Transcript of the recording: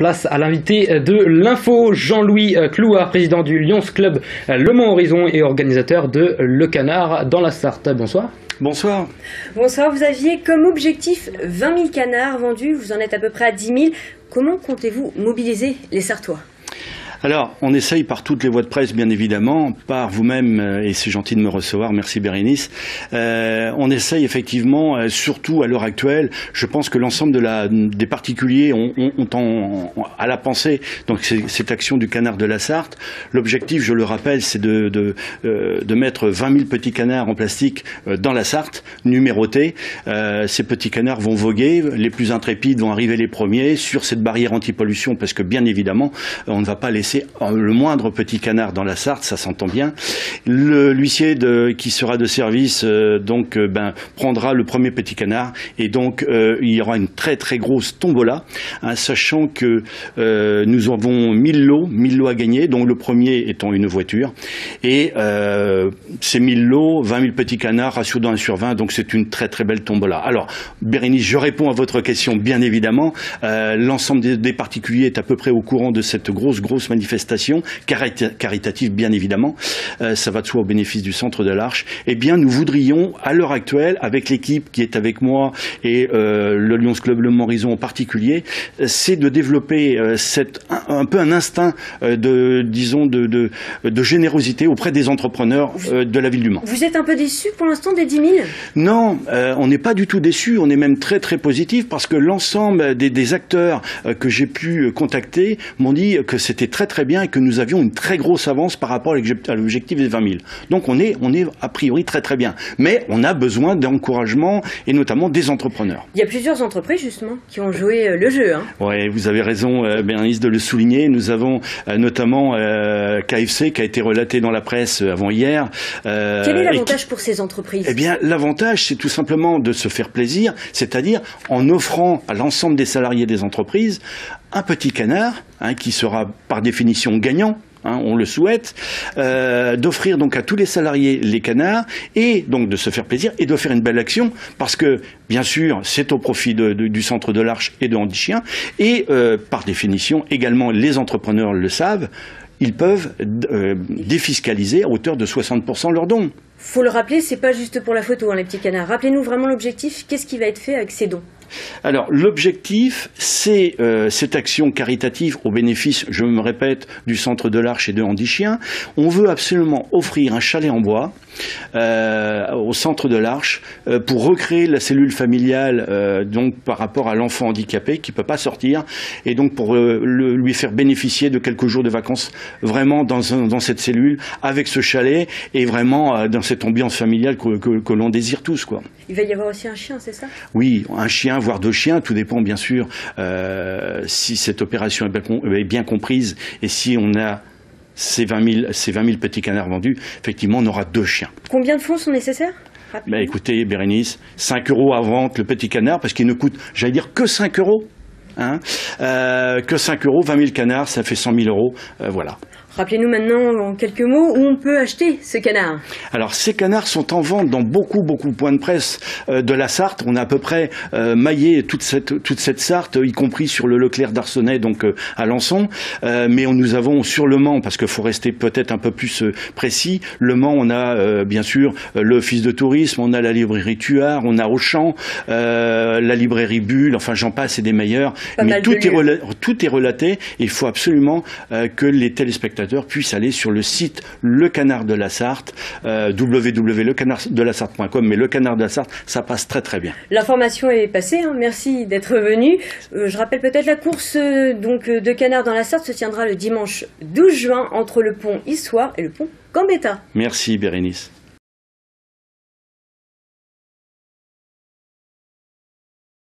place à l'invité de l'info, Jean-Louis Clouard, président du Lions Club Le Mans Horizon et organisateur de Le Canard dans la Sarthe. Bonsoir. Bonsoir. Bonsoir, vous aviez comme objectif 20 000 canards vendus, vous en êtes à peu près à 10 000. Comment comptez-vous mobiliser les Sartois ? Alors, on essaye par toutes les voies de presse, bien évidemment, par vous-même, et c'est gentil de me recevoir, merci Bérénice. On essaye effectivement, surtout à l'heure actuelle, je pense que l'ensemble des particuliers ont à la pensée donc cette action du canard de la Sarthe. L'objectif, je le rappelle, c'est de mettre 20 000 petits canards en plastique dans la Sarthe, numérotés. Ces petits canards vont voguer, les plus intrépides vont arriver les premiers sur cette barrière anti-pollution, parce que bien évidemment, on ne va pas laisser le moindre petit canard dans la Sarthe, ça s'entend bien. L'huissier qui sera de service prendra le premier petit canard et donc il y aura une très très grosse tombola, sachant que nous avons 1000 lots à gagner, dont le premier étant une voiture, et ces 1000 lots, 20 000 petits canards, ratio de 1 sur 20, donc c'est une très très belle tombola. Alors Bérénice, je réponds à votre question bien évidemment. L'ensemble des particuliers est à peu près au courant de cette grosse manifestation caritative, bien évidemment. Ça va de soi au bénéfice du Centre de l'Arche. Eh bien, nous voudrions, à l'heure actuelle, avec l'équipe qui est avec moi et le Lions Club Le Mans Horizon en particulier, c'est de développer un peu un instinct de générosité auprès des entrepreneurs de la ville du Mans. Vous êtes un peu déçu pour l'instant des 10 000 ? Non, on n'est pas du tout déçu. On est même très très positif parce que l'ensemble des acteurs que j'ai pu contacter m'ont dit que c'était très bien et que nous avions une très grosse avance par rapport à l'objectif des 20 000. Donc on est a priori très bien. Mais on a besoin d'encouragement et notamment des entrepreneurs. Il y a plusieurs entreprises justement qui ont joué le jeu. Oui, vous avez raison Bérénice de le souligner. Nous avons notamment KFC qui a été relaté dans la presse avant-hier. Quel est l'avantage pour ces entreprises ? Eh bien l'avantage c'est tout simplement de se faire plaisir, c'est-à-dire en offrant à l'ensemble des salariés des entreprises un petit canard qui sera par définition gagnant, on le souhaite, d'offrir donc à tous les salariés les canards et donc de se faire plaisir et de faire une belle action parce que bien sûr c'est au profit du Centre de l'Arche et de Handi Chien et par définition également les entrepreneurs le savent, ils peuvent défiscaliser à hauteur de 60% leurs dons. Faut le rappeler, c'est pas juste pour la photo les petits canards. Rappelez-nous vraiment l'objectif, qu'est-ce qui va être fait avec ces dons ? Alors l'objectif, c'est cette action caritative au bénéfice, je me répète, du Centre de l'Arche et de Handi Chien. On veut absolument offrir un chalet en bois au Centre de l'Arche pour recréer la cellule familiale donc par rapport à l'enfant handicapé qui ne peut pas sortir et donc pour lui faire bénéficier de quelques jours de vacances vraiment dans cette cellule avec ce chalet et vraiment dans cette ambiance familiale que l'on désire tous, quoi. Il va y avoir aussi un chien, c'est ça ? Oui, un chien, voire 2 chiens, tout dépend bien sûr si cette opération est bien comprise et si on a ces 20 000 petits canards vendus, effectivement on aura 2 chiens. Combien de fonds sont nécessaires ? Écoutez Bérénice, 5 € à vendre le petit canard parce qu'il ne coûte, j'allais dire, que 5 €. Que 5 €, 20 000 canards, ça fait 100 000 €, voilà. Rappelez-nous maintenant en quelques mots où on peut acheter ce canard. Alors ces canards sont en vente dans beaucoup de points de presse de la Sarthe. On a à peu près maillé toute cette Sarthe, y compris sur le Leclerc d'Arcenay, donc à Lançon. Mais nous avons sur le Mans, parce qu'il faut rester peut-être un peu plus précis, le Mans, on a bien sûr l'Office de tourisme, on a la librairie Tuard, on a Auchan, la librairie Bulle, enfin j'en passe et des meilleurs. Mais tout est relaté et il faut absolument que les téléspectateurs puissent aller sur le site Le Canard de la Sarthe, www.lecanardelasarthe.com, mais Le Canard de la Sarthe, ça passe très bien. L'information est passée, merci d'être venu. Je rappelle peut-être la course de canards dans la Sarthe se tiendra le dimanche 12 juin entre le pont Issoire et le pont Gambetta. Merci Bérénice.